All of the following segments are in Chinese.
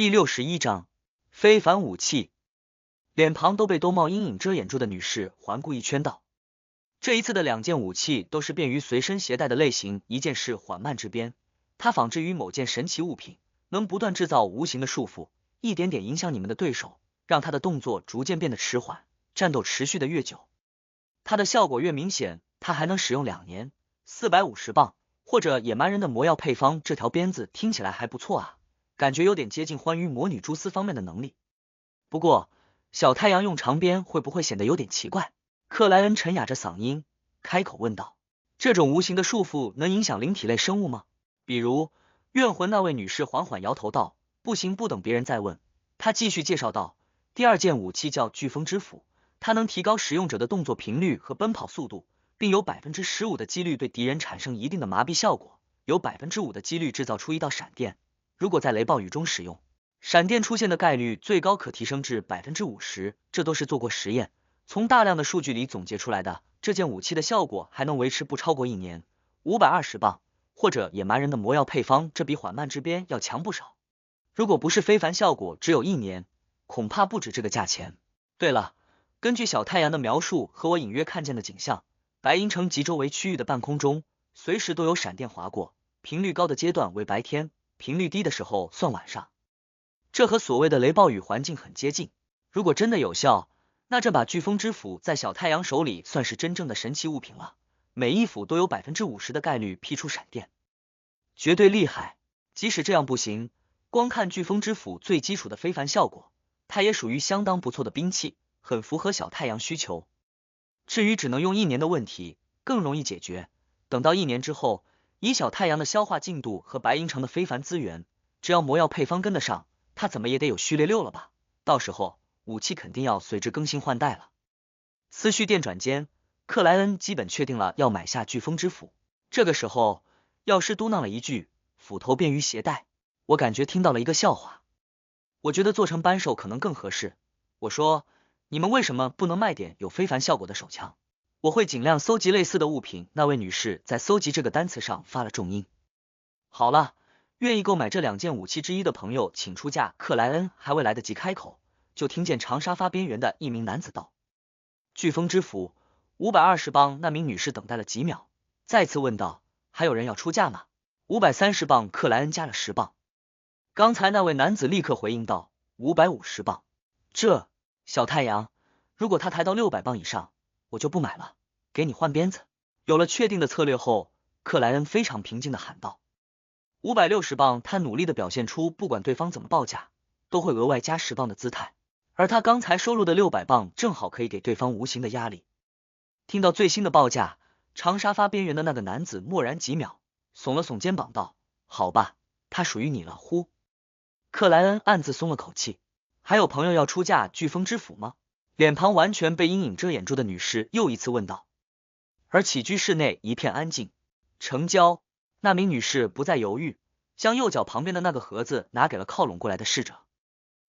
第61章非凡武器。脸庞都被兜帽阴影遮掩住的女士环顾一圈道：这一次的两件武器都是便于随身携带的类型，一件是缓慢之鞭，它仿制于某件神奇物品，能不断制造无形的束缚，一点点影响你们的对手，让他的动作逐渐变得迟缓，战斗持续的越久，它的效果越明显。它还能使用2年，450磅，或者野蛮人的魔药配方。这条鞭子听起来还不错啊，感觉有点接近欢愉魔女蛛丝方面的能力。不过小太阳用长鞭会不会显得有点奇怪？克莱恩沉哑着嗓音开口问道。这种无形的束缚能影响灵体类生物吗？比如怨魂？那位女士缓缓摇头道。不行。不等别人再问，她继续介绍道，第二件武器叫飓风之斧，它能提高使用者的动作频率和奔跑速度，并有 15% 的几率对敌人产生一定的麻痹效果，有 5% 的几率制造出一道闪电。如果在雷暴雨中使用，闪电出现的概率最高可提升至 50%， 这都是做过实验，从大量的数据里总结出来的。这件武器的效果还能维持不超过1年，520磅，或者野蛮人的魔药配方，这比缓慢之鞭要强不少。如果不是非凡效果，只有1年，恐怕不止这个价钱。对了，根据小太阳的描述和我隐约看见的景象，白银城及周围区域的半空中随时都有闪电划过，频率高的阶段为白天，频率低的时候算晚上。这和所谓的雷暴雨环境很接近。如果真的有效，那这把飓风之斧在小太阳手里算是真正的神奇物品了，每一斧都有 50% 的概率劈出闪电，绝对厉害。即使这样不行，光看飓风之斧最基础的非凡效果，它也属于相当不错的兵器，很符合小太阳需求。至于只能用1年的问题，更容易解决。等到1年之后，以小太阳的消化进度和白银城的非凡资源，只要魔药配方跟得上，他怎么也得有序列6了吧？到时候武器肯定要随之更新换代了。思绪电转间，克莱恩基本确定了要买下飓风之斧。这个时候，药师嘟囔了一句：“斧头便于携带。”我感觉听到了一个笑话。我觉得做成扳手可能更合适。我说：“你们为什么不能卖点有非凡效果的手枪？”我会尽量搜集类似的物品。那位女士在搜集这个单词上发了重音。好了，愿意购买这2件武器之一的朋友请出价。克莱恩还未来得及开口，就听见长沙发边缘的一名男子道：“飓风之斧520磅。”那名女士等待了几秒，再次问道：“还有人要出价吗？”530磅。克莱恩加了10磅。刚才那位男子立刻回应道：“550磅。”这小太阳，如果他抬到600磅以上，我就不买了，给你换鞭子。有了确定的策略后，克莱恩非常平静的喊道：“560磅。”他努力的表现出不管对方怎么报价，都会额外加10磅的姿态，而他刚才收入的600磅正好可以给对方无形的压力。听到最新的报价，长沙发边缘的那个男子默然几秒，耸了耸肩膀道：“好吧，他属于你了。”呼，克莱恩暗自松了口气。还有朋友要出价飓风之斧吗？脸庞完全被阴影遮掩住的女士又一次问道。而起居室内一片安静。成交。那名女士不再犹豫，将右脚旁边的那个盒子拿给了靠拢过来的侍者。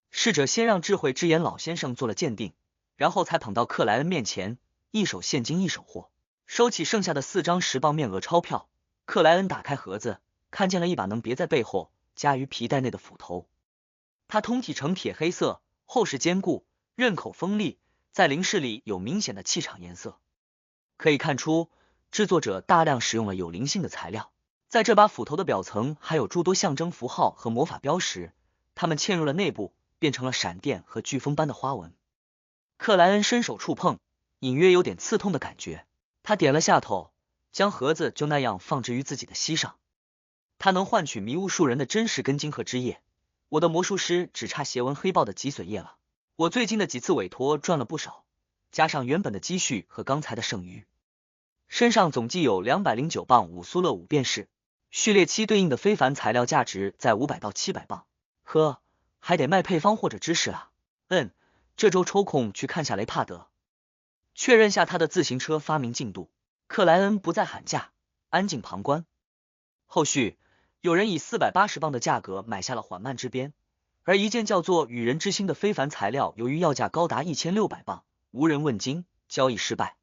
侍者先让智慧之眼老先生做了鉴定，然后才捧到克莱恩面前，一手现金一手货，收起剩下的4张10磅面额钞票。克莱恩打开盒子，看见了一把能别在背后夹于皮带内的斧头。它通体呈铁黑色，厚实坚固，刃口锋利，在灵视里有明显的气场颜色。可以看出，制作者大量使用了有灵性的材料。在这把斧头的表层还有诸多象征符号和魔法标识，它们嵌入了内部，变成了闪电和飓风般的花纹。克莱恩伸手触碰，隐约有点刺痛的感觉。他点了下头，将盒子就那样放置于自己的膝上。它能换取迷雾树人的真实根茎和枝叶。我的魔术师只差斜纹黑豹的脊髓叶了。我最近的几次委托赚了不少，加上原本的积蓄和刚才的剩余，身上总计有209磅5苏勒5便士。序列7对应的非凡材料价值在500到700磅。呵，还得卖配方或者知识啊。这周抽空去看下雷帕德，确认下他的自行车发明进度。克莱恩不再喊价，安静旁观。后续有人以480磅的价格买下了缓慢之鞭，而一件叫做羽人之心的非凡材料，由于要价高达1600磅，无人问津，交易失败。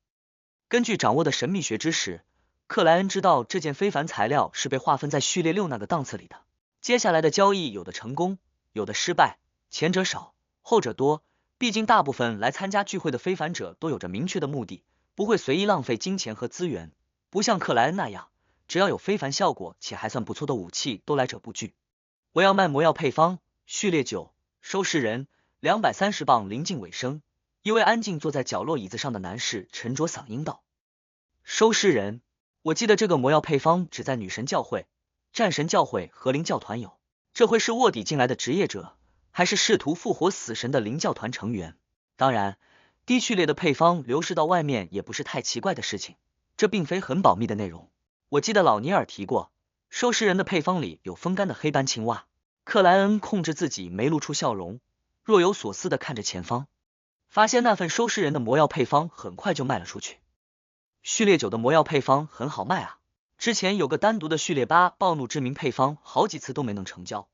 根据掌握的神秘学知识，克莱恩知道这件非凡材料是被划分在序列6那个档次里的。接下来的交易有的成功，有的失败，前者少，后者多。毕竟大部分来参加聚会的非凡者都有着明确的目的，不会随意浪费金钱和资源，不像克莱恩那样，只要有非凡效果且还算不错的武器都来者不拒。我要卖魔药配方，序列9，收尸人230磅。临近尾声，一位安静坐在角落椅子上的男士沉着嗓音道：收尸人，我记得这个魔药配方只在女神教会、战神教会和灵教团有，这会是卧底进来的职业者，还是试图复活死神的灵教团成员？当然，低序列的配方流失到外面也不是太奇怪的事情，这并非很保密的内容。我记得老尼尔提过，收尸人的配方里有风干的黑斑青蛙。克莱恩控制自己没露出笑容，若有所思地看着前方，发现那份收尸人的魔药配方很快就卖了出去。序列9的魔药配方很好卖啊，之前有个单独的序列8暴怒之名配方好几次都没能成交，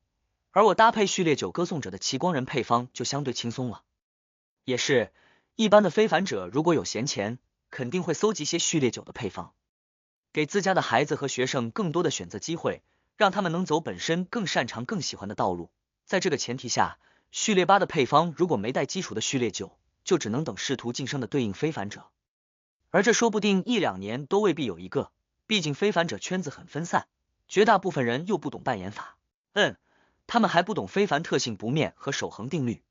而我搭配序列9歌颂者的奇光人配方就相对轻松了。也是，一般的非凡者如果有闲钱，肯定会搜集些序列9的配方，给自家的孩子和学生更多的选择机会，让他们能走本身更擅长更喜欢的道路。在这个前提下，序列8的配方如果没带基础的序列9，就只能等试图晋升的对应非凡者，而这说不定1-2年都未必有一个，毕竟非凡者圈子很分散，绝大部分人又不懂扮演法，他们还不懂非凡特性不灭和守恒定律。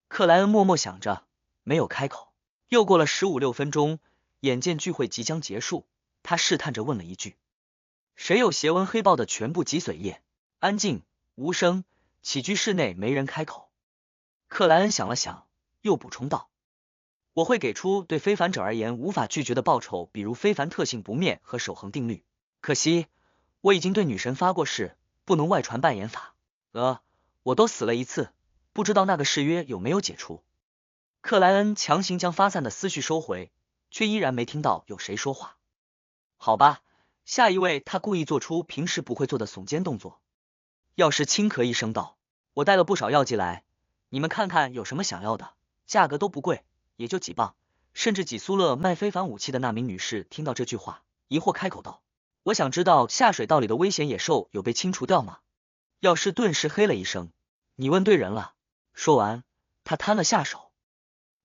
克莱恩默默想着，没有开口。又过了15-16分钟，眼见聚会即将结束，他试探着问了一句：谁有斜纹黑豹的全部脊髓液？安静无声，起居室内没人开口。克莱恩想了想，又补充道：我会给出对非凡者而言无法拒绝的报酬，比如非凡特性不灭和守恒定律。可惜我已经对女神发过誓，不能外传扮演法。我都死了一次，不知道那个誓约有没有解除。克莱恩强行将发散的思绪收回，却依然没听到有谁说话。好吧，下一位。他故意做出平时不会做的耸肩动作。药师轻咳一声道：我带了不少药剂来，你们看看有什么想要的，价格都不贵，也就几磅，甚至几苏勒。卖非凡武器的那名女士听到这句话，疑惑开口道：我想知道下水道里的危险野兽有被清除掉吗？药师顿时嘿了一声：你问对人了。说完，他摊了下手。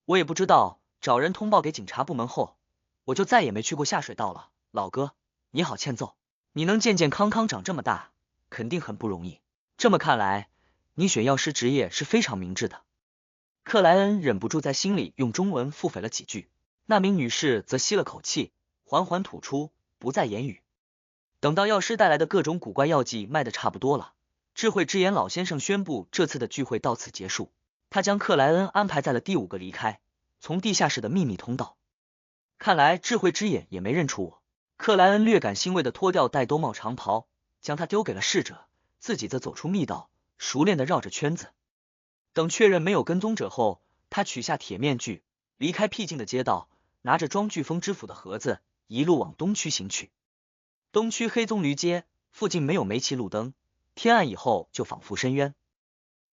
我也不知道，找人通报给警察部门后，我就再也没去过下水道了。老哥，你好欠揍，你能健健康康长这么大，肯定很不容易。这么看来，你选药师职业是非常明智的。克莱恩忍不住在心里用中文腹诽了几句，那名女士则吸了口气，缓缓吐出，不再言语。等到药师带来的各种古怪药剂卖的差不多了，智慧之眼老先生宣布这次的聚会到此结束。他将克莱恩安排在了第5个离开，从地下室的秘密通道。看来智慧之眼也没认出我。克莱恩略感欣慰的脱掉戴兜帽长袍，将它丢给了侍者，自己则走出密道，熟练的绕着圈子。等确认没有跟踪者后，他取下铁面具，离开僻静的街道，拿着装飓风之斧的盒子，一路往东区行去。东区黑棕榈街附近没有煤气路灯，天暗以后就仿佛深渊。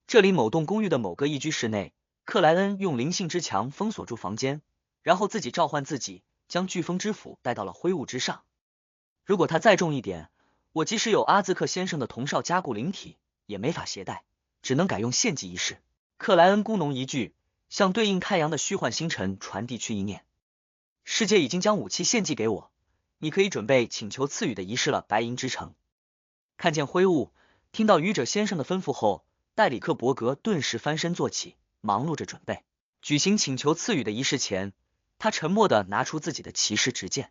这里某栋公寓的某个一居室内，克莱恩用灵性之墙封锁住房间，然后自己召唤自己，将飓风之斧带到了灰雾之上。如果它再重一点，我即使有阿兹克先生的铜哨加固灵体，也没法携带，只能改用献祭仪式。克莱恩咕哝一句，向对应太阳的虚幻星辰传递去意念。世界已经将武器献祭给我，你可以准备请求赐予的仪式了。白银之城。看见灰雾，听到愚者先生的吩咐后，戴里克伯格顿时翻身坐起，忙碌着准备。举行请求赐予的仪式前，他沉默地拿出自己的骑士直剑，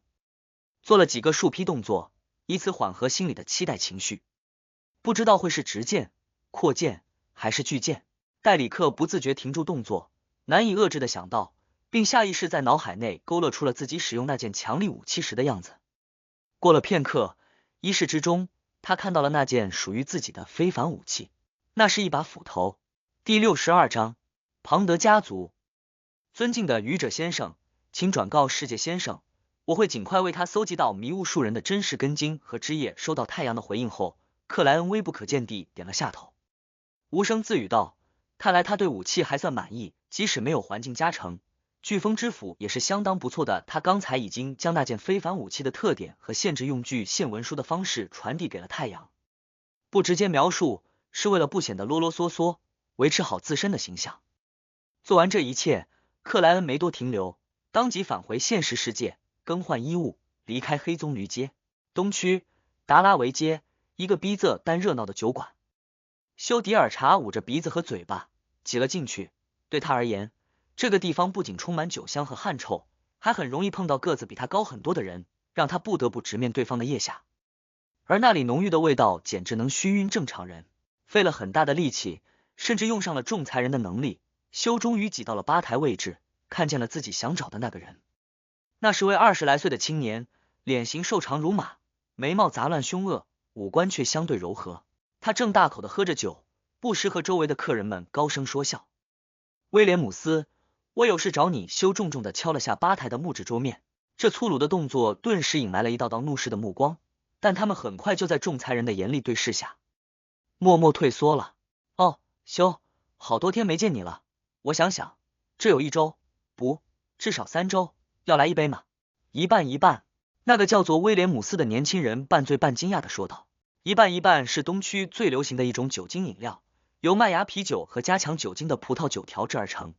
做了几个竖劈动作，以此缓和心里的期待情绪。不知道会是直剑、扩剑还是巨剑。戴里克不自觉停住动作，难以遏制地想到，并下意识在脑海内勾勒出了自己使用那件强力武器时的样子。过了片刻，仪式之中，他看到了那件属于自己的非凡武器，那是一把斧头。第62章，庞德家族。尊敬的愚者先生，请转告世界先生，我会尽快为他搜集到迷雾树人的真实根茎和枝叶。收到太阳的回应后，克莱恩微不可见地点了下头，无声自语道：看来他对武器还算满意，即使没有环境加成，飓风之斧也是相当不错的。他刚才已经将那件非凡武器的特点和限制用具现文书的方式传递给了太阳，不直接描述是为了不显得啰啰嗦嗦，维持好自身的形象。做完这一切，克莱恩没多停留，当即返回现实世界，更换衣物，离开黑棕榈街。东区达拉维街，一个逼仄但热闹的酒馆。修迪尔查捂着鼻子和嘴巴挤了进去。对他而言，这个地方不仅充满酒香和汗臭，还很容易碰到个子比他高很多的人，让他不得不直面对方的腋下。而那里浓郁的味道简直能熏晕正常人。费了很大的力气，甚至用上了仲裁人的能力，修终于挤到了吧台位置，看见了自己想找的那个人。那是位20来岁的青年，脸型瘦长如马，眉毛杂乱凶恶，五官却相对柔和。他正大口的喝着酒，不时和周围的客人们高声说笑。威廉姆斯，我有事找你。修重重的敲了下吧台的木质桌面，这粗鲁的动作顿时引来了一道道怒视的目光，但他们很快就在仲裁人的严厉对视下默默退缩了。哦，修，好多天没见你了，我想想，这有1周，不，至少3周，要来一杯吗？一半一半。那个叫做威廉姆斯的年轻人半醉半惊讶的说道。一半一半是东区最流行的一种酒精饮料，由麦芽啤酒和加强酒精的葡萄酒调制而成，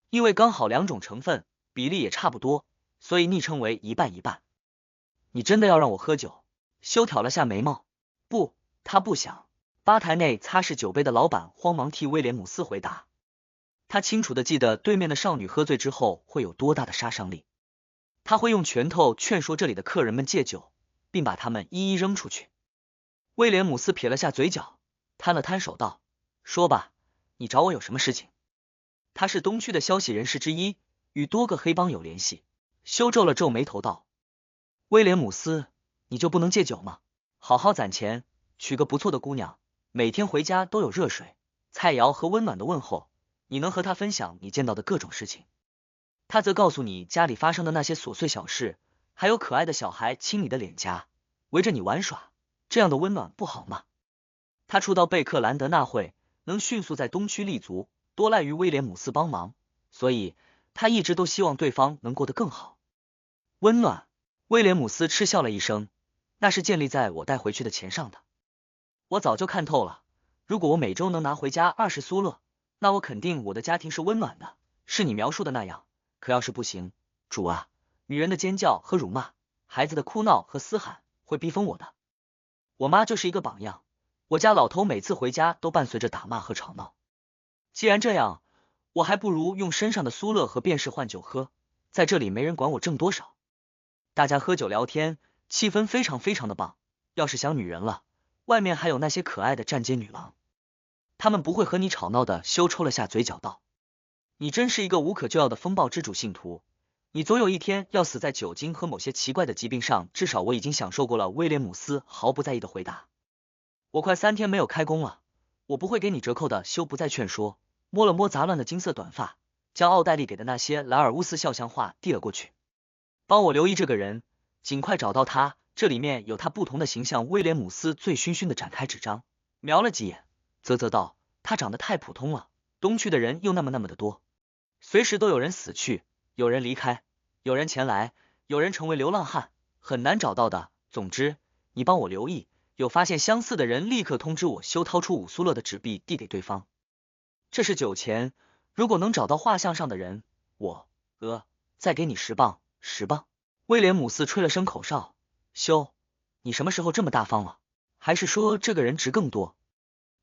因为刚好2种成分，比例也差不多，所以昵称为一半一半。你真的要让我喝酒？修挑了下眉毛。不，他不想。吧台内擦拭酒杯的老板慌忙替威廉姆斯回答。他清楚的记得对面的少女喝醉之后会有多大的杀伤力，他会用拳头劝说这里的客人们戒酒，并把他们一一扔出去。威廉姆斯撇了下嘴角，摊了摊手道：说吧，你找我有什么事情？他是东区的消息人士之一，与多个黑帮有联系。修皱了皱眉头道：威廉姆斯，你就不能戒酒吗？好好攒钱，娶个不错的姑娘，每天回家都有热水、菜肴和温暖的问候，你能和他分享你见到的各种事情，他则告诉你家里发生的那些琐碎小事，还有可爱的小孩亲你的脸颊，围着你玩耍，这样的温暖不好吗？他初到贝克兰德那会能迅速在东区立足，多赖于威廉姆斯帮忙，所以他一直都希望对方能过得更好。温暖？威廉姆斯嗤笑了一声，那是建立在我带回去的钱上的。我早就看透了，如果我每周能拿回家20苏勒，那我肯定我的家庭是温暖的，是你描述的那样。可要是不行，主啊，女人的尖叫和辱骂，孩子的哭闹和嘶喊会逼疯我的。我妈就是一个榜样，我家老头每次回家都伴随着打骂和吵闹。既然这样，我还不如用身上的苏勒和便士换酒喝，在这里没人管我挣多少。大家喝酒聊天，气氛非常非常的棒。要是想女人了，外面还有那些可爱的站街女郎，他们不会和你吵闹的。修抽了下嘴角道：你真是一个无可救药的风暴之主信徒，你总有一天要死在酒精和某些奇怪的疾病上，至少我已经享受过了。威廉姆斯毫不在意的回答。我快3天没有开工了，我不会给你折扣的。修不再劝说，摸了摸杂乱的金色短发，将奥黛丽给的那些莱尔乌斯肖像画递了过去。帮我留意这个人，尽快找到他，这里面有他不同的形象。威廉姆斯醉醺醺的展开纸张，瞄了几眼，啧啧道：他长得太普通了，东区的人又那么的多，随时都有人死去，有人离开，有人前来，有人成为流浪汉，很难找到的。总之，你帮我留意，有发现相似的人立刻通知我。修掏出5苏勒的纸币递给对方，这是酒钱，如果能找到画像上的人，我再给你10磅。10磅。威廉姆斯吹了声口哨。修，你什么时候这么大方了？还是说这个人值更多？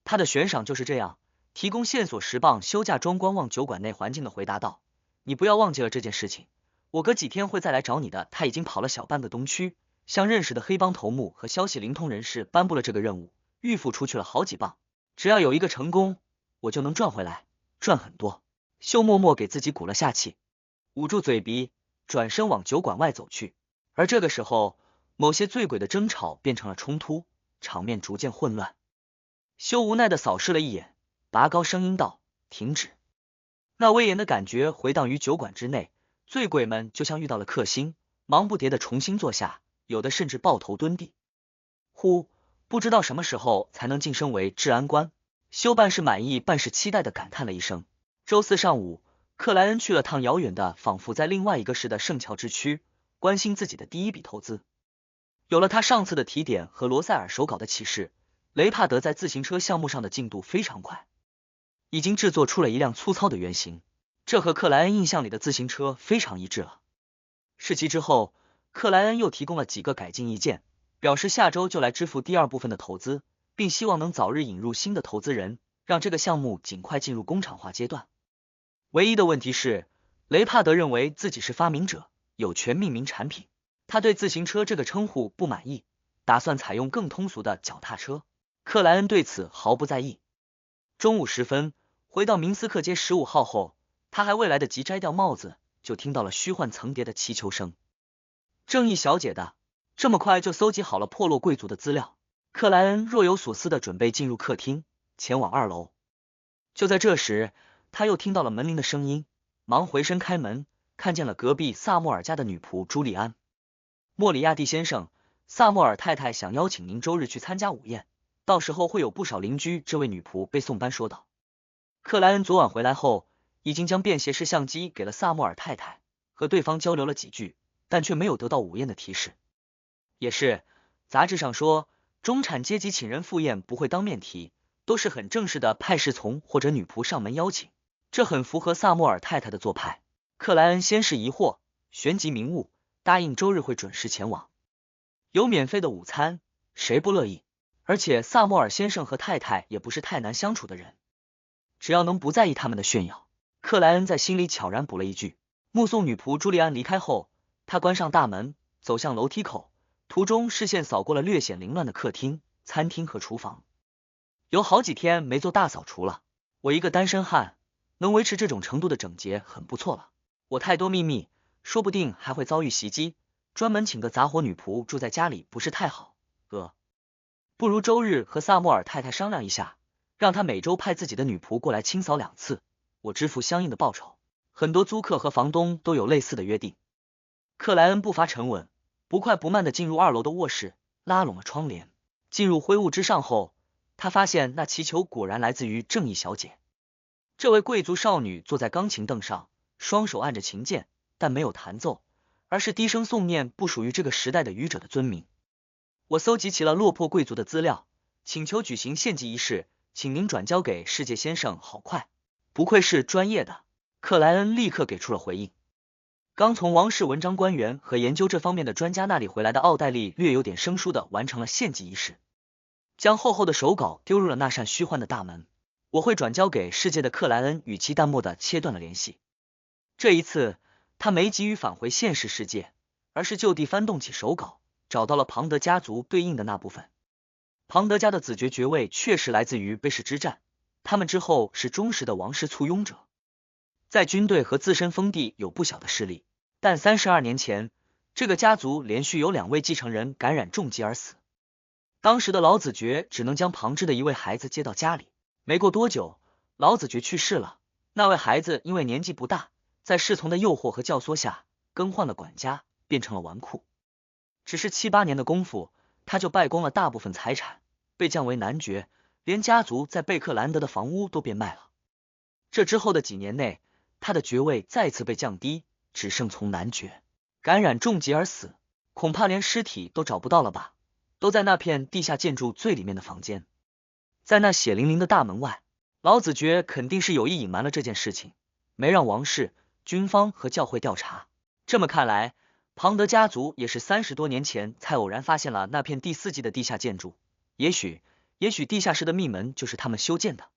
他的悬赏就是这样，提供线索10磅。休假装观望酒馆内环境的回答道：你不要忘记了这件事情，我隔几天会再来找你的。他已经跑了小半个东区，向认识的黑帮头目和消息灵通人士颁布了这个任务，预付出去了好几磅，只要有一个成功，我就能赚回来，赚很多。休默默给自己鼓了下气，捂住嘴鼻，转身往酒馆外走去。而这个时候，某些醉鬼的争吵变成了冲突，场面逐渐混乱。休无奈的扫视了一眼，拔高声音道：停止。那威严的感觉回荡于酒馆之内，醉鬼们就像遇到了克星，忙不迭的重新坐下，有的甚至抱头蹲地。不知道什么时候才能晋升为治安官。休半是满意半是期待的感叹了一声。周4上午，克莱恩去了趟遥远的仿佛在另外一个市的圣乔治区，关心自己的第一笔投资。有了他上次的提点和罗塞尔手稿的启示，雷帕德在自行车项目上的进度非常快。已经制作出了一辆粗糙的原型，这和克莱恩印象里的自行车非常一致了。试骑之后，克莱恩又提供了几个改进意见，表示下周就来支付第二部分的投资，并希望能早日引入新的投资人，让这个项目尽快进入工厂化阶段。唯一的问题是，雷帕德认为自己是发明者，有权命名产品，他对自行车这个称呼不满意，打算采用更通俗的脚踏车。克莱恩对此毫不在意。中午时分，回到明斯克街15号后，他还未来得及摘掉帽子，就听到了虚幻层叠的祈求声。正义小姐的，这么快就搜集好了破落贵族的资料。克莱恩若有所思的准备进入客厅，前往2楼。就在这时，他又听到了门铃的声音，忙回身开门，看见了隔壁萨默尔家的女仆朱利安。莫里亚蒂先生，萨默尔太太想邀请您周日去参加午宴，到时候会有不少邻居。这位女仆被送班说道。克莱恩昨晚回来后，已经将便携式相机给了萨默尔太太，和对方交流了几句，但却没有得到午宴的提示。也是，杂志上说，中产阶级请人赴宴不会当面提，都是很正式的派侍从或者女仆上门邀请，这很符合萨默尔太太的做派。克莱恩先是疑惑，旋即明悟，答应周日会准时前往。有免费的午餐，谁不乐意？而且萨默尔先生和太太也不是太难相处的人，只要能不在意他们的炫耀。克莱恩在心里悄然补了一句。目送女仆朱利安离开后，他关上大门，走向楼梯口，途中视线扫过了略显凌乱的客厅、餐厅和厨房。有好几天没做大扫除了，我一个单身汉，能维持这种程度的整洁很不错了。我太多秘密，说不定还会遭遇袭击，专门请个杂活女仆住在家里不是太好。不如周日和萨默尔太太商量一下，让他每周派自己的女仆过来清扫2次，我支付相应的报酬。很多租客和房东都有类似的约定。克莱恩步伐沉稳，不快不慢地进入2楼的卧室，拉拢了窗帘。进入灰雾之上后，他发现那祈求果然来自于正义小姐。这位贵族少女坐在钢琴凳上，双手按着琴键，但没有弹奏，而是低声诵念不属于这个时代的愚者的尊名。我搜集齐了落魄贵族的资料，请求举行献祭仪式，请您转交给世界先生。好快，不愧是专业的。克莱恩立刻给出了回应。刚从王室文章官员和研究这方面的专家那里回来的奥黛丽略有点生疏的完成了献祭仪式，将厚厚的手稿丢入了那扇虚幻的大门。我会转交给世界的克莱恩语气淡漠的切断了联系。这一次他没急于返回现实世界，而是就地翻动起手稿，找到了庞德家族对应的那部分。庞德家的子爵爵位确实来自于贝氏之战，他们之后是忠实的王室簇拥者，在军队和自身封地有不小的势力。但32年前，这个家族连续有2位继承人感染重疾而死。当时的老子爵只能将旁支的一位孩子接到家里。没过多久，老子爵去世了，那位孩子因为年纪不大，在侍从的诱惑和教唆下，更换了管家，变成了纨绔。只是7、8年的功夫，他就败光了大部分财产，被降为男爵，连家族在贝克兰德的房屋都变卖了。这之后的几年内，他的爵位再次被降低，只剩从男爵。感染重疾而死，恐怕连尸体都找不到了吧？都在那片地下建筑最里面的房间。在那血淋淋的大门外，老子爵肯定是有意隐瞒了这件事情，没让王室、军方和教会调查。这么看来，庞德家族也是30多年前才偶然发现了那片第4级的地下建筑，也许地下室的密门就是他们修建的。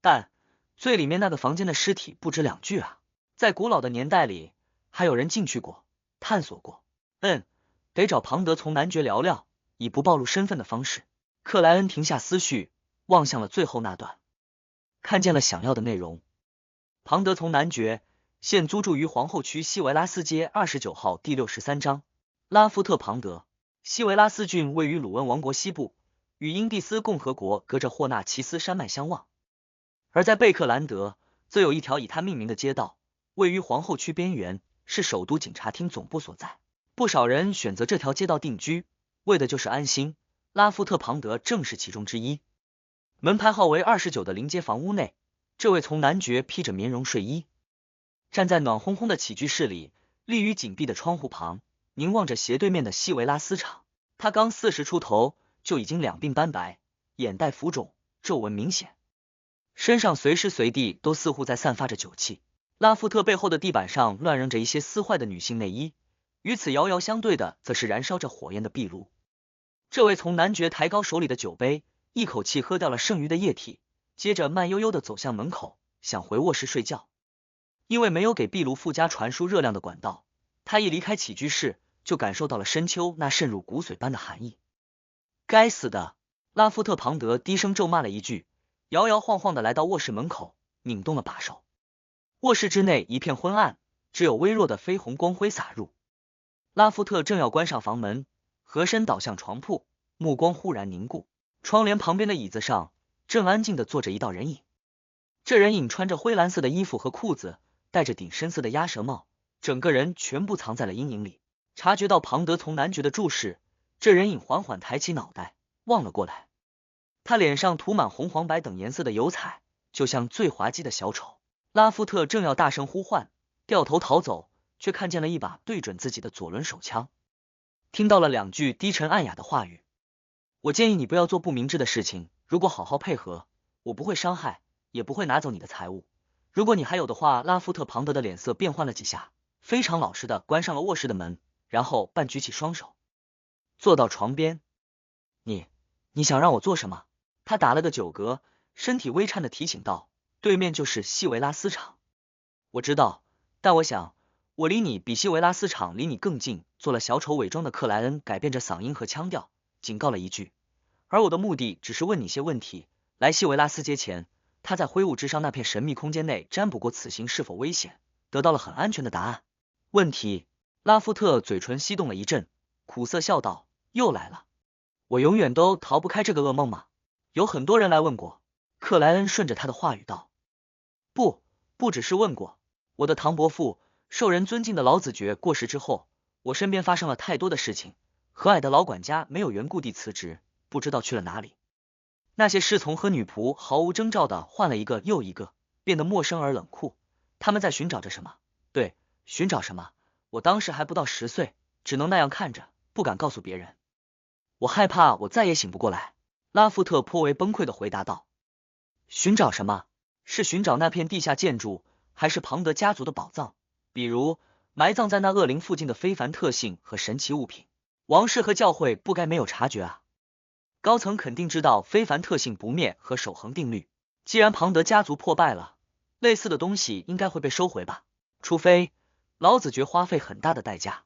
但最里面那个房间的尸体不止2具啊，在古老的年代里，还有人进去过，探索过。得找庞德从男爵聊聊，以不暴露身份的方式。克莱恩停下思绪，望向了最后那段，看见了想要的内容。庞德从男爵，现租住于皇后区西维拉斯街29号第63章。拉夫特庞德。西维拉斯郡位于鲁汶王国西部，与英蒂斯共和国隔着霍纳奇斯山脉相望。而在贝克兰德，则有一条以他命名的街道，位于皇后区边缘，是首都警察厅总部所在。不少人选择这条街道定居，为的就是安心。拉夫特庞德正是其中之一。门牌号为29的临街房屋内，这位从男爵披着棉绒睡衣，站在暖烘烘的起居室里，立于紧闭的窗户旁，凝望着斜对面的西维拉斯场。他刚40出头，就已经两鬓斑白，眼袋浮肿，皱纹明显。身上随时随地都似乎在散发着酒气。拉夫特背后的地板上乱扔着一些撕坏的女性内衣，与此遥遥相对的，则是燃烧着火焰的壁炉。这位从男爵抬高手里的酒杯，一口气喝掉了剩余的液体，接着慢悠悠的走向门口，想回卧室睡觉。因为没有给壁炉附加传输热量的管道，他一离开起居室，就感受到了深秋那渗入骨髓般的寒意。该死的！拉夫特·庞德低声咒骂了一句，摇摇晃晃的来到卧室门口，拧动了把手。卧室之内一片昏暗，只有微弱的绯红光辉洒入。拉夫特正要关上房门，合身倒向床铺，目光忽然凝固。窗帘旁边的椅子上，正安静的坐着一道人影。这人影穿着灰蓝色的衣服和裤子，戴着顶深色的鸭舌帽，整个人全部藏在了阴影里。察觉到庞德从男爵的注视，这人影缓缓抬起脑袋，望了过来。他脸上涂满红、黄、白等颜色的油彩，就像最滑稽的小丑。拉夫特正要大声呼唤，掉头逃走，却看见了一把对准自己的左轮手枪，听到了两句低沉暗哑的话语：我建议你不要做不明智的事情，如果好好配合，我不会伤害，也不会拿走你的财物。如果你还有的话。拉夫特·庞德的脸色变换了几下，非常老实的关上了卧室的门，然后半举起双手，坐到床边。你想让我做什么？他打了个酒嗝，身体微颤的提醒道，对面就是西维拉斯场。我知道，但我想，我离你比西维拉斯场离你更近。做了小丑伪装的克莱恩改变着嗓音和腔调，警告了一句，而我的目的只是问你些问题。来西维拉斯街前，他在灰雾之上那片神秘空间内占卜过此行是否危险，得到了很安全的答案。问题？拉夫特嘴唇翕动了一阵，苦涩笑道，又来了。我永远都逃不开这个噩梦吗？有很多人来问过。克莱恩顺着他的话语道，不只是问过。我的唐伯父，受人尊敬的老子爵过世之后，我身边发生了太多的事情。和蔼的老管家没有缘故地辞职，不知道去了哪里。那些侍从和女仆毫无征兆的换了一个又一个，变得陌生而冷酷。他们在寻找着什么？对，寻找什么？我当时还不到10岁，只能那样看着，不敢告诉别人。我害怕我再也醒不过来。拉夫特颇为崩溃的回答道。寻找什么？是寻找那片地下建筑，还是庞德家族的宝藏？比如埋葬在那恶灵附近的非凡特性和神奇物品？王室和教会不该没有察觉啊。高层肯定知道非凡特性不灭和守恒定律。既然庞德家族破败了，类似的东西应该会被收回吧，除非老子爵花费很大的代价，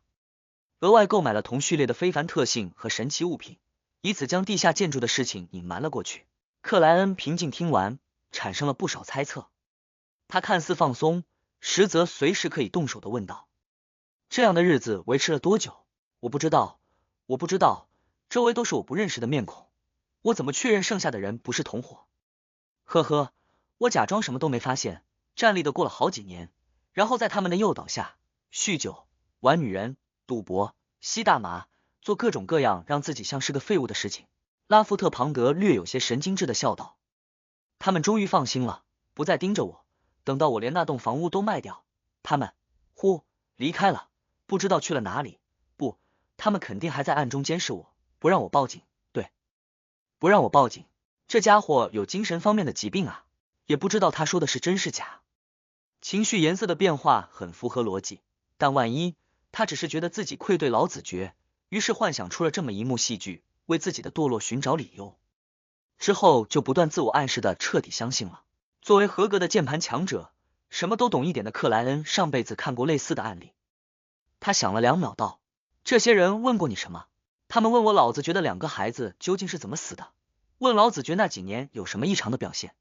额外购买了同序列的非凡特性和神奇物品，以此将地下建筑的事情隐瞒了过去。克莱恩平静听完，产生了不少猜测。他看似放松，实则随时可以动手的问道，这样的日子维持了多久？我不知道，周围都是我不认识的面孔，我怎么确认剩下的人不是同伙？呵呵，我假装什么都没发现，站立的过了好几年，然后在他们的诱导下，酗酒、玩女人、赌博、吸大麻，做各种各样让自己像是个废物的事情。拉夫特·庞德略有些神经质的笑道，他们终于放心了，不再盯着我，等到我连那栋房屋都卖掉，他们离开了，不知道去了哪里。不，他们肯定还在暗中监视我，不让我报警。对，不让我报警。这家伙有精神方面的疾病啊，也不知道他说的是真是假。情绪颜色的变化很符合逻辑，但万一他只是觉得自己愧对老子爵，于是幻想出了这么一幕戏剧，为自己的堕落寻找理由，之后就不断自我暗示的彻底相信了。作为合格的键盘强者，什么都懂一点的克莱恩上辈子看过类似的案例。他想了2秒道，这些人问过你什么？他们问我老子爵的2个孩子究竟是怎么死的，问老子爵那几年有什么异常的表现。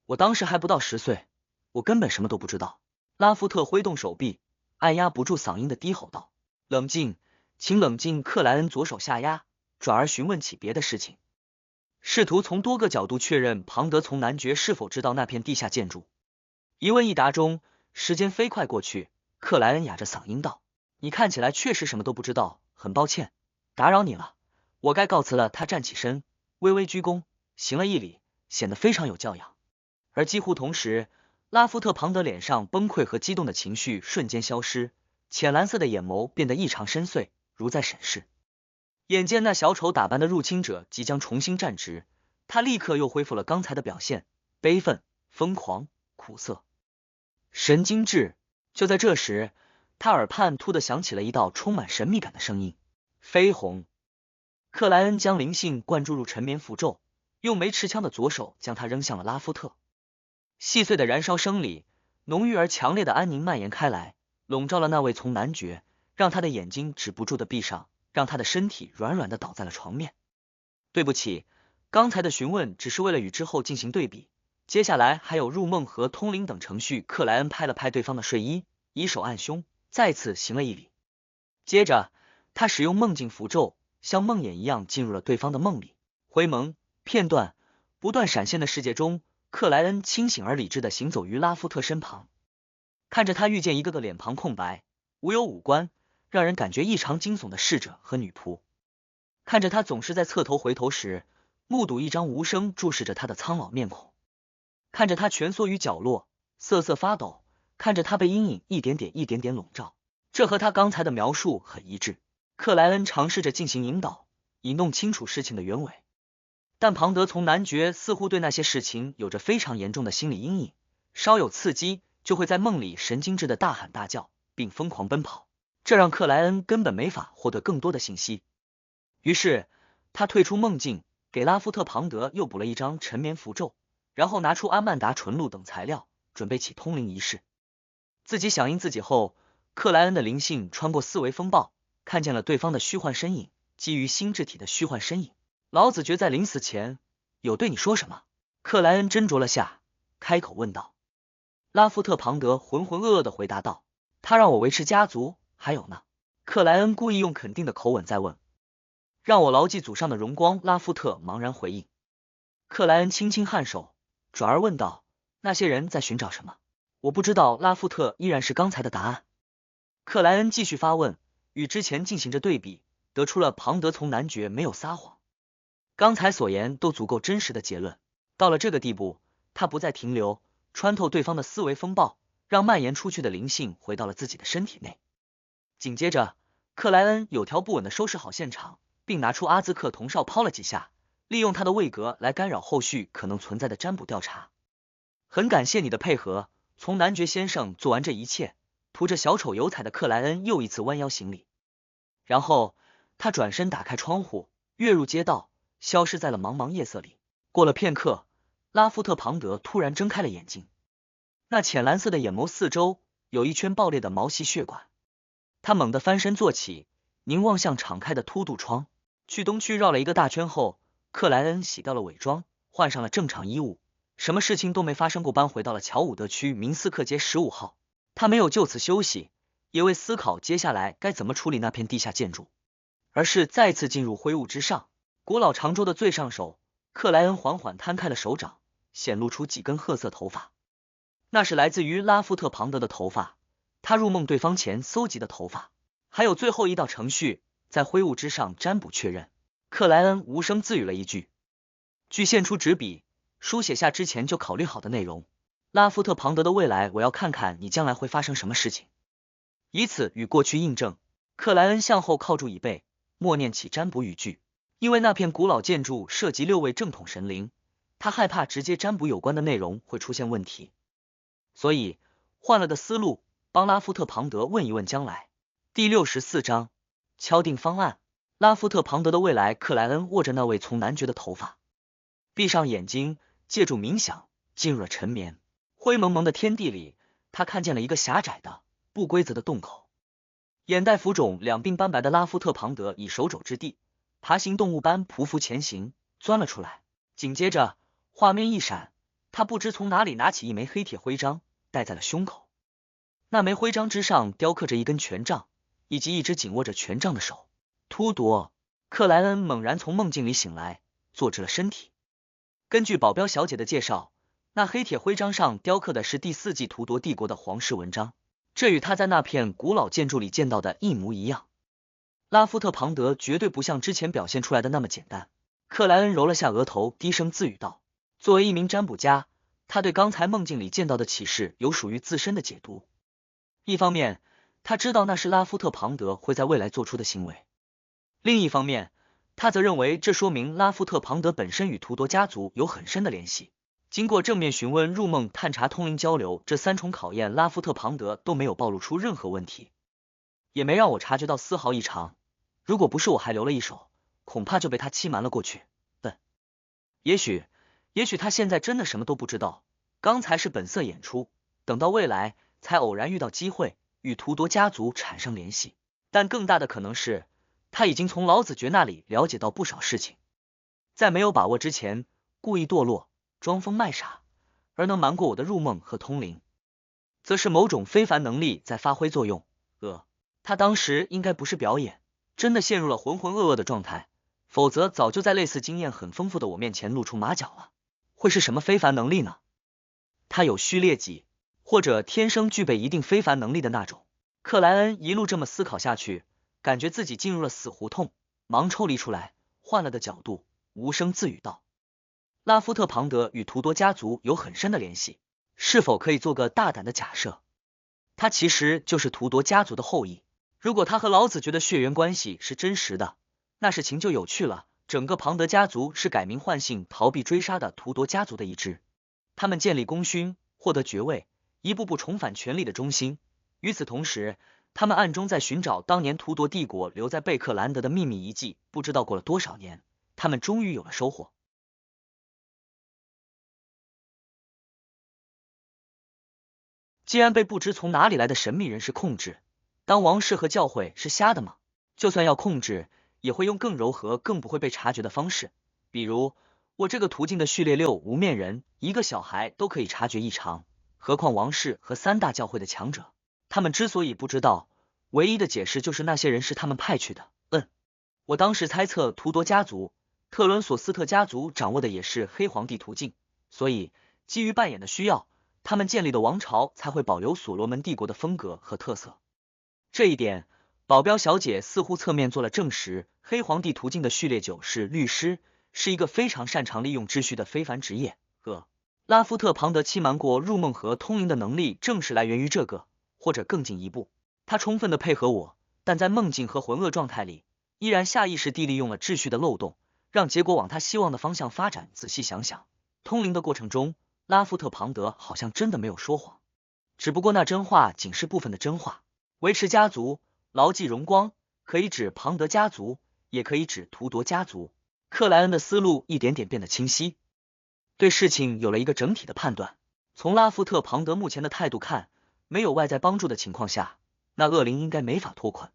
我当时还不到10岁，我根本什么都不知道。拉夫特挥动手臂，按压不住嗓音的低吼道，冷静，请冷静。克莱恩左手下压，转而询问起别的事情，试图从多个角度确认庞德从男爵是否知道那片地下建筑。一问一答中，时间飞快过去。克莱恩哑着嗓音道，你看起来确实什么都不知道，很抱歉打扰你了，我该告辞了。他站起身，微微鞠躬，行了一礼，显得非常有教养。而几乎同时，拉夫特·庞德脸上崩溃和激动的情绪瞬间消失，浅蓝色的眼眸变得异常深邃，如在审视。眼见那小丑打扮的入侵者即将重新站直，他立刻又恢复了刚才的表现，悲愤、疯狂、苦涩、神经质。就在这时，他耳畔突地响起了一道充满神秘感的声音：绯红。克莱恩将灵性灌注入沉眠符咒，用没持枪的左手将它扔向了拉夫特。细碎的燃烧声里，浓郁而强烈的安宁蔓延开来，笼罩了那位从男爵，让他的眼睛止不住的闭上，让他的身体软软的倒在了床面。对不起，刚才的询问只是为了与之后进行对比，接下来还有入梦和通灵等程序。克莱恩拍了拍对方的睡衣，以手按胸，再次行了一礼。接着，他使用梦境符咒，像梦魇一样进入了对方的梦里。回眸片段不断闪现的世界中，克莱恩清醒而理智的行走于拉夫特身旁，看着他遇见一个个脸庞空白、无有五官，让人感觉异常惊悚的侍者和女仆，看着他总是在侧头回头时，目睹一张无声注视着他的苍老面孔，看着他蜷缩于角落，瑟瑟发抖，看着他被阴影一点点笼罩。这和他刚才的描述很一致。克莱恩尝试着进行引导，以弄清楚事情的原委，但庞德从男爵似乎对那些事情有着非常严重的心理阴影，稍有刺激就会在梦里神经质的大喊大叫，并疯狂奔跑，这让克莱恩根本没法获得更多的信息。于是他退出梦境，给拉夫特庞德又补了一张沉眠符咒，然后拿出阿曼达纯露等材料，准备起通灵仪式。自己响应自己后，克莱恩的灵性穿过四维风暴，看见了对方的虚幻身影，基于心智体的虚幻身影。老子爵在临死前有对你说什么？克莱恩斟酌了下，开口问道。拉夫特庞德浑浑噩噩的回答道，他让我维持家族，还有呢？克莱恩故意用肯定的口吻再问。让我牢记祖上的荣光。拉夫特茫然回应。克莱恩轻轻颔首，转而问道，那些人在寻找什么？我不知道。拉夫特依然是刚才的答案。克莱恩继续发问，与之前进行着对比，得出了庞德从男爵没有撒谎，刚才所言都足够真实的结论。到了这个地步，他不再停留，穿透对方的思维风暴，让蔓延出去的灵性回到了自己的身体内。紧接着，克莱恩有条不紊的收拾好现场，并拿出阿兹克铜哨抛了几下，利用他的位格来干扰后续可能存在的占卜调查。很感谢你的配合。从男爵先生做完这一切，涂着小丑油彩的克莱恩又一次弯腰行礼，然后他转身打开窗户，跃入街道，消失在了茫茫夜色里。过了片刻，拉夫特庞德突然睁开了眼睛，那浅蓝色的眼眸四周有一圈爆裂的毛细血管。他猛地翻身坐起，凝望向敞开的凸肚窗。去东区绕了一个大圈后，克莱恩洗掉了伪装，换上了正常衣物，什么事情都没发生过般回到了乔伍德区明斯克街15号。他没有就此休息，也未思考接下来该怎么处理那片地下建筑，而是再次进入灰雾之上。古老长桌的最上手，克莱恩缓缓摊开了手掌，显露出几根褐色头发，那是来自于拉夫特庞德的头发，他入梦对方前搜集的头发。还有最后一道程序，在灰雾之上占卜确认。克莱恩无声自语了一句，具现出纸笔，书写下之前就考虑好的内容。拉夫特庞德的未来，我要看看你将来会发生什么事情，以此与过去印证。克莱恩向后靠住椅背，默念起占卜语句。因为那片古老建筑涉及6位正统神灵，他害怕直接占卜有关的内容会出现问题，所以换了个思路，帮拉夫特庞德问一问将来。第64章敲定方案。拉夫特庞德的未来。克莱恩握着那位从男爵的头发，闭上眼睛，借助冥想进入了沉眠。灰蒙蒙的天地里，他看见了一个狭窄的不规则的洞口，眼袋浮肿两鬓斑白的拉夫特庞德以手肘之地，爬行动物般匍匐前行，钻了出来。紧接着画面一闪，他不知从哪里拿起一枚黑铁徽章，戴在了胸口。那枚徽章之上雕刻着一根权杖，以及一只紧握着权杖的手。突夺！克莱恩猛然从梦境里醒来，坐直了身体。根据保镖小姐的介绍，那黑铁徽章上雕刻的是第4纪图夺帝国的皇室文章，这与他在那片古老建筑里见到的一模一样。拉夫特庞德绝对不像之前表现出来的那么简单。克莱恩揉了下额头，低声自语道，作为一名占卜家，他对刚才梦境里见到的启示有属于自身的解读。一方面，他知道那是拉夫特庞德会在未来做出的行为，另一方面，他则认为这说明拉夫特庞德本身与图夺家族有很深的联系。经过正面询问、入梦探查、通灵交流这3重考验，拉夫特庞德都没有暴露出任何问题，也没让我察觉到丝毫异常。如果不是我还留了一手，恐怕就被他欺瞒了过去。也许他现在真的什么都不知道，刚才是本色演出，等到未来才偶然遇到机会与图多家族产生联系。但更大的可能是，他已经从老子爵那里了解到不少事情，在没有把握之前故意堕落，装疯卖傻，而能瞒过我的入梦和通灵，则是某种非凡能力在发挥作用。他当时应该不是表演，真的陷入了浑浑噩噩的状态，否则早就在类似经验很丰富的我面前露出马脚了。会是什么非凡能力呢？他有序列己，或者天生具备一定非凡能力的那种。克莱恩一路这么思考下去，感觉自己进入了死胡同，忙抽离出来，换了个角度，无声自语道：拉夫特庞德与图多家族有很深的联系，是否可以做个大胆的假设，他其实就是图多家族的后裔？如果他和老子爵的血缘关系是真实的，那事情就有趣了。整个庞德家族是改名换姓、逃避追杀的图多家族的一支，他们建立功勋，获得爵位，一步步重返权力的中心。与此同时，他们暗中在寻找当年图多帝国留在贝克兰德的秘密遗迹，不知道过了多少年，他们终于有了收获。既然被不知从哪里来的神秘人士控制，当王室和教会是瞎的吗？就算要控制，也会用更柔和、更不会被察觉的方式，比如我这个途径的序列6无面人，一个小孩都可以察觉异常，何况王室和3大教会的强者？他们之所以不知道，唯一的解释就是那些人是他们派去的。我当时猜测图多家族、特伦索斯特家族掌握的也是黑皇帝途径，所以基于扮演的需要，他们建立的王朝才会保留所罗门帝国的风格和特色。这一点，保镖小姐似乎侧面做了证实。黑皇帝途径的序列9是律师，是一个非常擅长利用秩序的非凡职业。拉夫特庞德欺瞒过入梦和通灵的能力，正是来源于这个，或者更进一步，他充分的配合我，但在梦境和浑噩状态里，依然下意识地利用了秩序的漏洞，让结果往他希望的方向发展。仔细想想，通灵的过程中，拉夫特庞德好像真的没有说谎，只不过那真话仅是部分的真话。维持家族，牢记荣光，可以指庞德家族，也可以指图多家族。克莱恩的思路一点点变得清晰，对事情有了一个整体的判断。从拉夫特庞德目前的态度看，没有外在帮助的情况下，那恶灵应该没法脱困，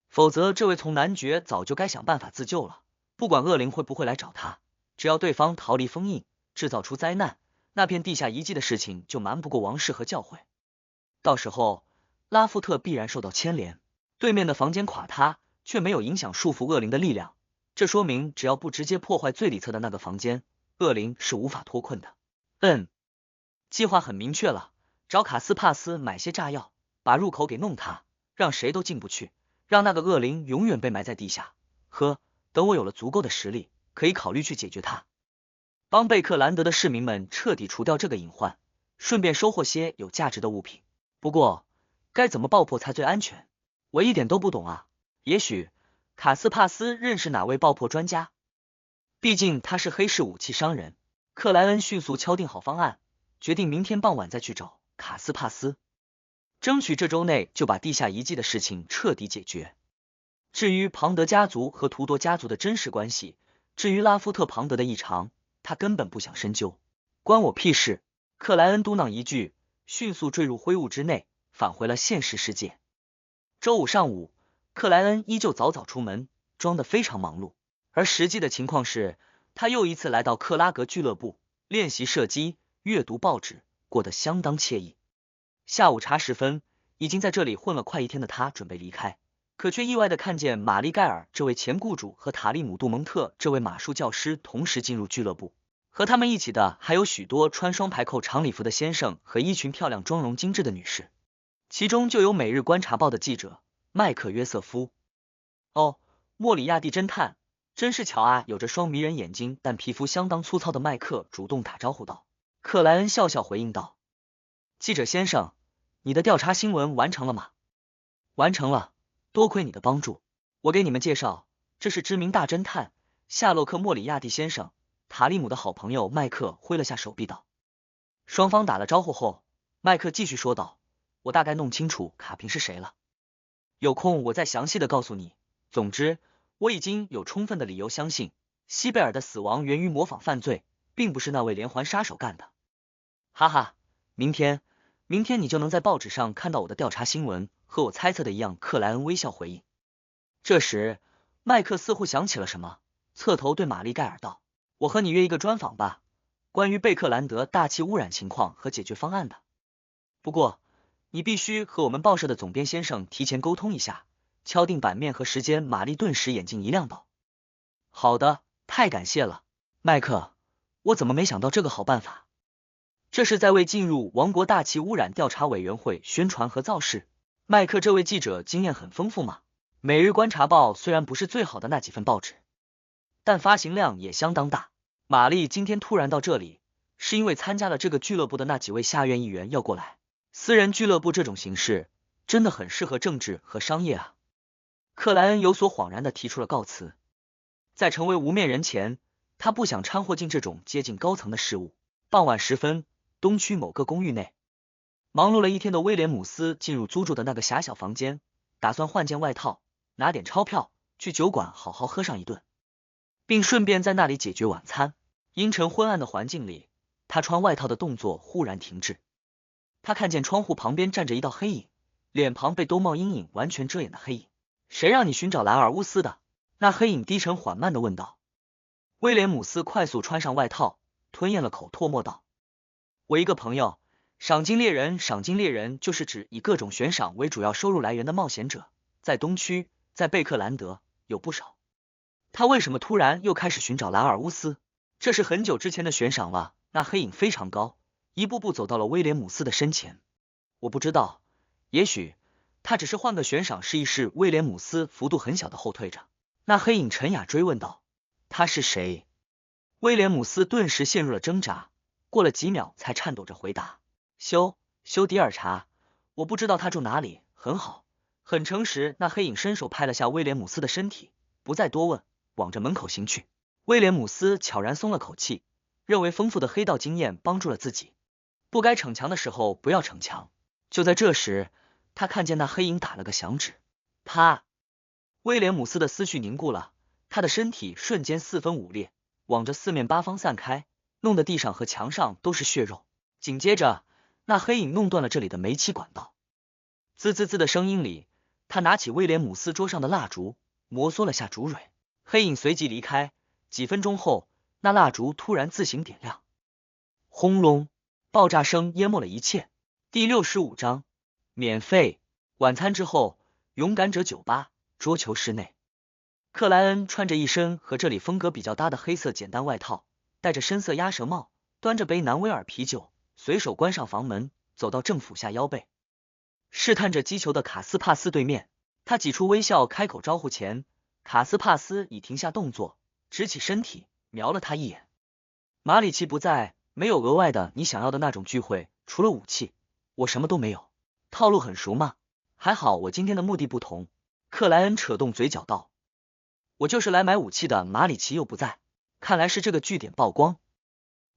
否则这位从男爵早就该想办法自救了。不管恶灵会不会来找他，只要对方逃离封印，制造出灾难，那片地下遗迹的事情就瞒不过王室和教会，到时候拉夫特必然受到牵连。对面的房间垮塌，却没有影响束缚恶灵的力量，这说明只要不直接破坏最里侧的那个房间，恶灵是无法脱困的。计划很明确了，找卡斯帕斯买些炸药，把入口给弄塌，让谁都进不去，让那个恶灵永远被埋在地下。等我有了足够的实力，可以考虑去解决它，帮贝克兰德的市民们彻底除掉这个隐患，顺便收获些有价值的物品。不过该怎么爆破才最安全？我一点都不懂啊。也许卡斯帕斯认识哪位爆破专家，毕竟他是黑市武器商人。克莱恩迅速敲定好方案，决定明天傍晚再去找卡斯帕斯，争取这周内就把地下遗迹的事情彻底解决。至于庞德家族和图多家族的真实关系，至于拉夫特庞德的异常，他根本不想深究，关我屁事。克莱恩嘟囔一句，迅速坠入灰雾之内，返回了现实世界。周五上午，克莱恩依旧早早出门，装得非常忙碌，而实际的情况是，他又一次来到克拉格俱乐部练习射击、阅读报纸，过得相当惬意。下午茶时分，已经在这里混了快1天的他准备离开，可却意外的看见玛丽盖尔这位前雇主和塔利姆杜蒙特这位马术教师同时进入俱乐部，和他们一起的还有许多穿双排扣长礼服的先生和一群漂亮妆容精致的女士，其中就有《每日观察报》的记者麦克约瑟夫。莫里亚蒂侦探，真是巧啊！有着双迷人眼睛但皮肤相当粗糙的麦克主动打招呼道。克莱恩笑笑回应道：记者先生，你的调查新闻完成了吗？完成了，多亏你的帮助。我给你们介绍，这是知名大侦探夏洛克·莫里亚蒂先生，塔利姆的好朋友麦克挥了下手臂道。双方打了招呼后，麦克继续说道，我大概弄清楚卡平是谁了，有空我再详细的告诉你。总之，我已经有充分的理由相信，西贝尔的死亡源于模仿犯罪，并不是那位连环杀手干的。哈哈，明天你就能在报纸上看到我的调查新闻，和我猜测的一样。克莱恩微笑回应。这时，麦克似乎想起了什么，侧头对玛丽盖尔道，我和你约一个专访吧，关于贝克兰德大气污染情况和解决方案的。不过，你必须和我们报社的总编先生提前沟通一下，敲定版面和时间。玛丽顿时眼睛一亮道，好的，太感谢了，麦克，我怎么没想到这个好办法？这是在为进入王国大气污染调查委员会宣传和造势。麦克这位记者经验很丰富嘛，每日观察报虽然不是最好的那几份报纸，但发行量也相当大。玛丽今天突然到这里，是因为参加了这个俱乐部的那几位下院议员要过来。私人俱乐部这种形式真的很适合政治和商业啊。克莱恩有所恍然地提出了告辞。在成为无面人前，他不想掺和进这种接近高层的事务。傍晚时分，东区某个公寓内，忙碌了一天的威廉姆斯进入租住的那个狭小房间，打算换件外套，拿点钞票，去酒馆好好喝上一顿，并顺便在那里解决晚餐。阴沉昏暗的环境里，他穿外套的动作忽然停滞。他看见窗户旁边站着一道黑影，脸庞被兜帽阴影完全遮掩的黑影。谁让你寻找莱尔乌斯的？那黑影低沉缓慢地问道。威廉姆斯快速穿上外套，吞咽了口唾沫道，我一个朋友，赏金猎人。赏金猎人就是指以各种悬赏为主要收入来源的冒险者，在东区，在贝克兰德有不少。他为什么突然又开始寻找莱尔乌斯？这是很久之前的悬赏了。那黑影非常高，一步步走到了威廉姆斯的身前。我不知道，也许他只是换个悬赏试一试。威廉姆斯幅度很小的后退着。那黑影沉哑追问道，他是谁？威廉姆斯顿时陷入了挣扎，过了几秒才颤抖着回答，休迪尔查，我不知道他住哪里。很好，很诚实。那黑影伸手拍了下威廉姆斯的身体，不再多问，往着门口行去。威廉姆斯悄然松了口气，认为丰富的黑道经验帮助了自己，不该逞强的时候不要逞强。就在这时，他看见那黑影打了个响指，啪！威廉姆斯的思绪凝固了，他的身体瞬间四分五裂，往着四面八方散开，弄得地上和墙上都是血肉。紧接着，那黑影弄断了这里的煤气管道。滋滋滋的声音里，他拿起威廉姆斯桌上的蜡烛，摩挲了下烛蕊。黑影随即离开。几分钟后，那蜡烛突然自行点亮，轰隆，爆炸声淹没了一切。第65章，免费晚餐之后，勇敢者酒吧桌球室内，克莱恩穿着一身和这里风格比较搭的黑色简单外套，戴着深色鸭舌帽，端着杯南威尔啤酒，随手关上房门，走到正俯下腰背，试探着击球的卡斯帕斯对面。他挤出微笑开口招呼前，卡斯帕斯已停下动作，直起身体，瞄了他一眼。马里奇不在，没有额外的你想要的那种聚会，除了武器，我什么都没有。套路很熟吗？还好我今天的目的不同。克莱恩扯动嘴角道，我就是来买武器的。马里奇又不在，看来是这个据点曝光，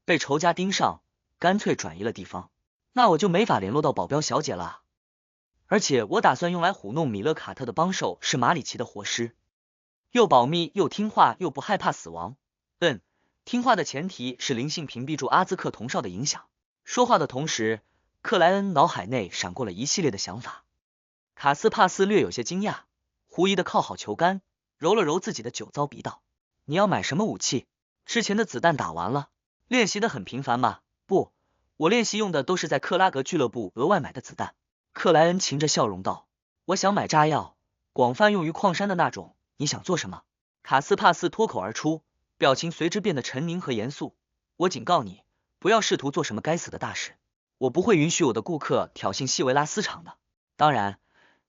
被仇家盯上，干脆转移了地方。那我就没法联络到保镖小姐了。而且我打算用来唬弄米勒卡特的帮手是马里奇的活尸，又保密又听话又不害怕死亡。听话的前提是灵性屏蔽住阿兹克铜哨的影响。说话的同时，克莱恩脑海内闪过了一系列的想法。卡斯帕斯略有些惊讶，狐疑的靠好球杆，揉了揉自己的酒糟鼻道，你要买什么武器？之前的子弹打完了。练习的很频繁吗？不，我练习用的都是在克拉格俱乐部额外买的子弹。克莱恩噙着笑容道，我想买炸药，广泛用于矿山的那种。你想做什么？卡斯帕斯脱口而出，表情随之变得沉凝和严肃。我警告你，不要试图做什么该死的大事。我不会允许我的顾客挑衅西维拉斯场的。当然，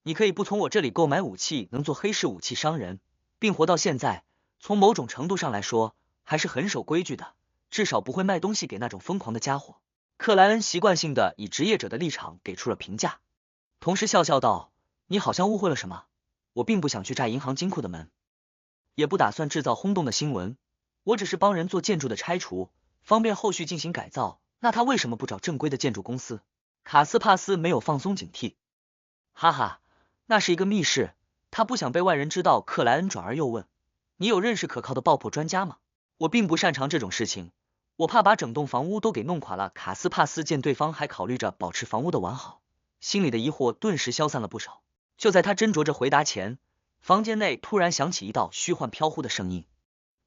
你可以不从我这里购买武器，能做黑市武器商人，并活到现在，从某种程度上来说，还是很守规矩的，至少不会卖东西给那种疯狂的家伙。克莱恩习惯性的以职业者的立场给出了评价，同时笑笑道，你好像误会了什么，我并不想去炸银行金库的门，也不打算制造轰动的新闻，我只是帮人做建筑的拆除，方便后续进行改造，那他为什么不找正规的建筑公司？卡斯帕斯没有放松警惕。哈哈，那是一个密室，他不想被外人知道。克莱恩转而又问，你有认识可靠的爆破专家吗？我并不擅长这种事情，我怕把整栋房屋都给弄垮了。卡斯帕斯见对方还考虑着保持房屋的完好，心里的疑惑顿时消散了不少。就在他斟酌着回答前，房间内突然响起一道虚幻飘忽的声音，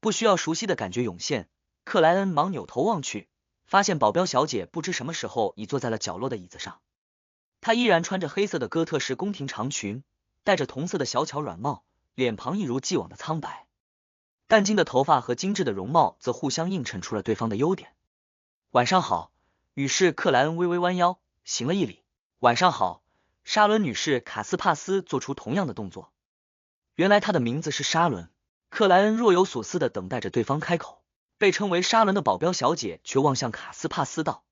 不需要熟悉的感觉涌现。克莱恩忙扭头望去，发现保镖小姐不知什么时候已坐在了角落的椅子上。她依然穿着黑色的哥特式宫廷长裙，戴着同色的小巧软帽，脸庞一如既往的苍白。淡金的头发和精致的容貌则互相映衬出了对方的优点。晚上好，于是克莱恩微微弯腰，行了一礼。晚上好，沙伦女士。卡斯帕斯做出同样的动作。原来她的名字是沙伦。克莱恩若有所思的等待着对方开口。被称为沙伦的保镖小姐却望向卡斯帕斯道：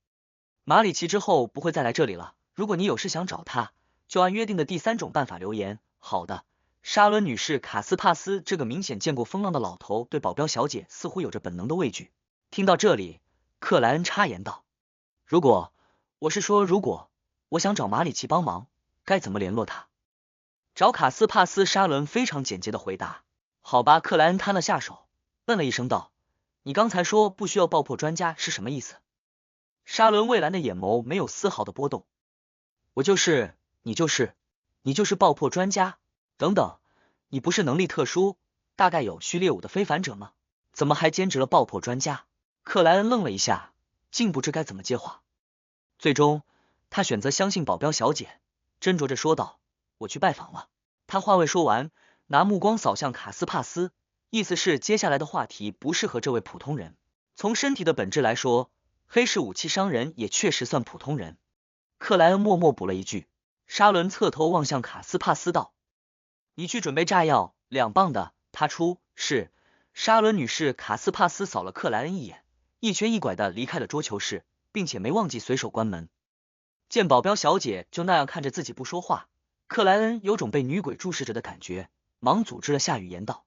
马里奇之后不会再来这里了，如果你有事想找他，就按约定的第3种办法留言。好的，沙伦女士。卡斯帕斯这个明显见过风浪的老头对保镖小姐似乎有着本能的畏惧。听到这里，克莱恩插言道：如果我想找马里奇帮忙，该怎么联络他？找卡斯帕斯。沙伦非常简洁的回答。好吧。克莱恩摊了下手，问了一声道：你刚才说不需要爆破专家是什么意思？沙伦蔚蓝的眼眸没有丝毫的波动。你就是爆破专家？等等，你不是能力特殊，大概有序列5的非凡者吗？怎么还兼职了爆破专家？克莱恩愣了一下，竟不知该怎么接话。最终他选择相信保镖小姐，斟酌着说道：我去拜访了。他话未说完，拿目光扫向卡斯帕斯，意思是接下来的话题不适合这位普通人。从身体的本质来说，黑市武器商人也确实算普通人。克莱恩默默补了一句。沙伦侧头望向卡斯帕斯道：你去准备炸药，2磅的。他出。是。沙伦女士。卡斯帕斯扫了克莱恩一眼，一瘸一拐的离开了桌球室，并且没忘记随手关门。见保镖小姐就那样看着自己不说话，克莱恩有种被女鬼注视着的感觉，忙组织了下语言道：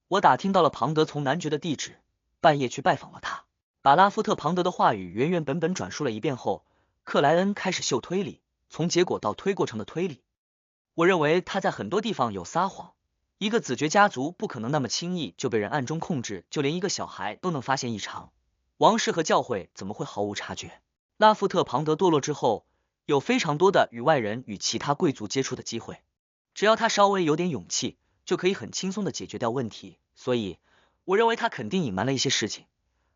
我打听到了庞德从男爵的地址，半夜去拜访了他。把拉夫特庞德的话语原原本本转述了一遍后，克莱恩开始秀推理，从结果到推过程的推理。我认为他在很多地方有撒谎，一个子爵家族不可能那么轻易就被人暗中控制，就连一个小孩都能发现异常，王室和教会怎么会毫无察觉？拉夫特庞德堕落之后，有非常多的与外人与其他贵族接触的机会，只要他稍微有点勇气，就可以很轻松的解决掉问题。所以我认为他肯定隐瞒了一些事情，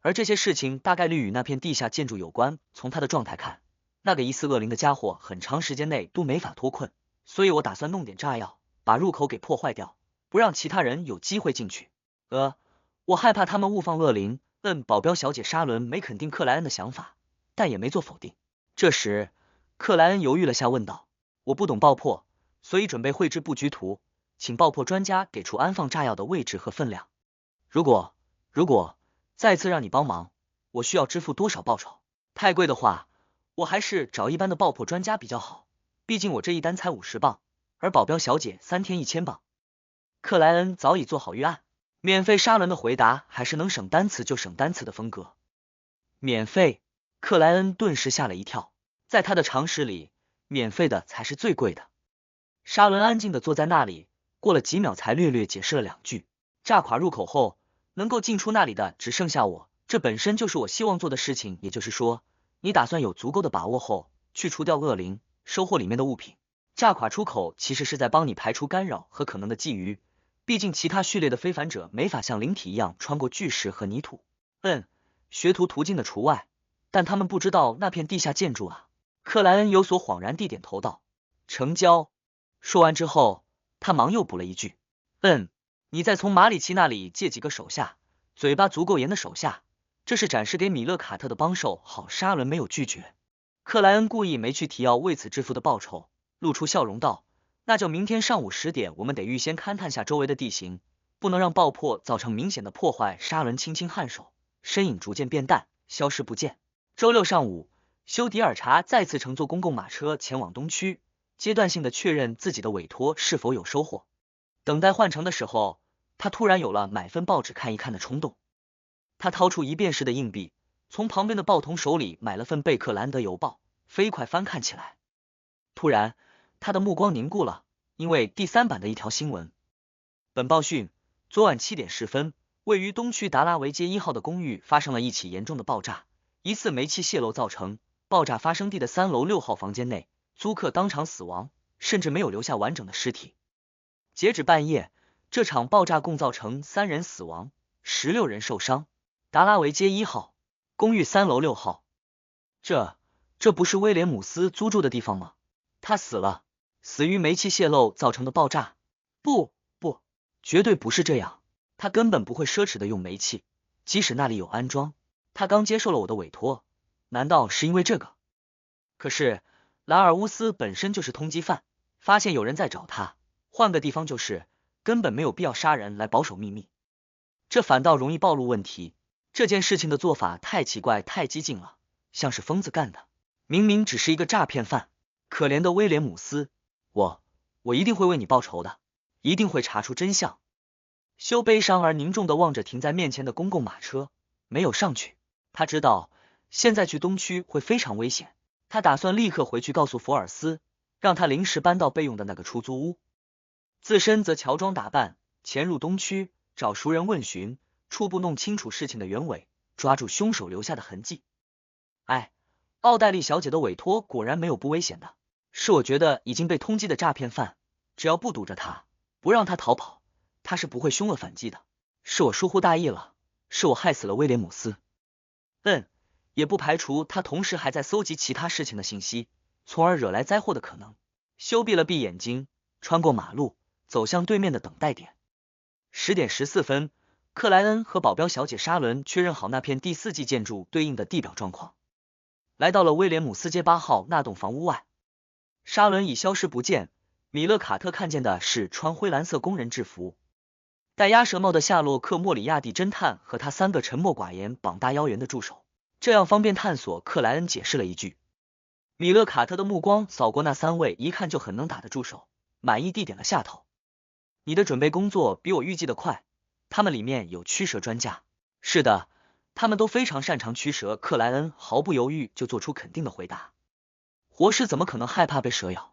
而这些事情大概率与那片地下建筑有关。从他的状态看，那个疑似恶灵的家伙很长时间内都没法脱困，所以我打算弄点炸药，把入口给破坏掉，不让其他人有机会进去。我害怕他们误放恶灵。保镖小姐。沙伦没肯定克莱恩的想法，但也没做否定。这时克莱恩犹豫了下，问道：我不懂爆破，所以准备绘制布局图，请爆破专家给出安放炸药的位置和分量。如果再次让你帮忙，我需要支付多少报酬？太贵的话，我还是找一般的爆破专家比较好，毕竟我这一单才50磅，而保镖小姐3天1000磅。克莱恩早已做好预案，免费。沙伦的回答还是能省单词就省单词的风格。免费？克莱恩顿时吓了一跳，在他的常识里，免费的才是最贵的。沙伦安静的坐在那里，过了几秒才略略解释了2句。炸垮入口后，能够进出那里的只剩下我，这本身就是我希望做的事情。也就是说，你打算有足够的把握后，去除掉恶灵，收获里面的物品。炸垮出口其实是在帮你排除干扰和可能的觊觎，毕竟其他序列的非凡者没法像灵体一样穿过巨石和泥土。学徒途径的除外，但他们不知道那片地下建筑啊。克莱恩有所恍然地点头道：成交。说完之后，他忙又补了一句：你再从马里奇那里借几个手下，嘴巴足够严的手下，这是展示给米勒卡特的帮手。好。沙伦没有拒绝。克莱恩故意没去提要为此支付的报酬，露出笑容道：那就明天上午10点，我们得预先勘探下周围的地形，不能让爆破造成明显的破坏。沙伦轻轻颔首，身影逐渐变淡，消失不见。周6上午，休迪尔查再次乘坐公共马车前往东区，阶段性的确认自己的委托是否有收获。等待换乘的时候，他突然有了买份报纸看一看的冲动。他掏出1便士的硬币，从旁边的报童手里买了份贝克兰德邮报，飞快翻看起来。突然，他的目光凝固了，因为第3版的一条新闻。本报讯：昨晚7点10分，位于东区达拉维街1号的公寓发生了一起严重的爆炸，疑似煤气泄漏造成。爆炸发生地的3楼6号房间内，租客当场死亡，甚至没有留下完整的尸体。截止半夜，这场爆炸共造成3人死亡，16人受伤。达拉维街1号公寓3楼6号，这不是威廉姆斯租住的地方吗？他死了，死于煤气泄漏造成的爆炸？不，绝对不是这样，他根本不会奢侈的用煤气，即使那里有安装。他刚接受了我的委托，难道是因为这个？可是莱尔乌斯本身就是通缉犯，发现有人在找他，换个地方就是，根本没有必要杀人来保守秘密，这反倒容易暴露问题。这件事情的做法太奇怪太激进了，像是疯子干的，明明只是一个诈骗犯。可怜的威廉姆斯，我一定会为你报仇的，一定会查出真相。休悲伤而凝重地望着停在面前的公共马车，没有上去。他知道现在去东区会非常危险，他打算立刻回去告诉福尔斯，让他临时搬到备用的那个出租屋，自身则乔装打扮潜入东区，找熟人问询，初步弄清楚事情的原委，抓住凶手留下的痕迹。奥黛丽小姐的委托果然没有不危险的，是我觉得已经被通缉的诈骗犯，只要不堵着他，不让他逃跑，他是不会凶恶反击的。是我疏忽大意了，是我害死了威廉姆斯。也不排除他同时还在搜集其他事情的信息，从而惹来灾祸的可能。休闭了闭眼睛，穿过马路，走向对面的等待点。10点14分，克莱恩和保镖小姐沙伦确认好那片第4纪建筑对应的地表状况，来到了威廉姆斯街8号那栋房屋外。沙伦已消失不见，米勒卡特看见的是穿灰蓝色工人制服、戴鸭舌帽的夏洛克莫里亚蒂侦探和他3个沉默寡言膀大腰圆的助手，这样方便探索。克莱恩解释了一句。米勒卡特的目光扫过那3位一看就很能打的助手，满意地点了下头。你的准备工作比我预计的快，他们里面有驱蛇专家。是的，他们都非常擅长驱蛇。克莱恩毫不犹豫就做出肯定的回答。活尸怎么可能害怕被蛇咬？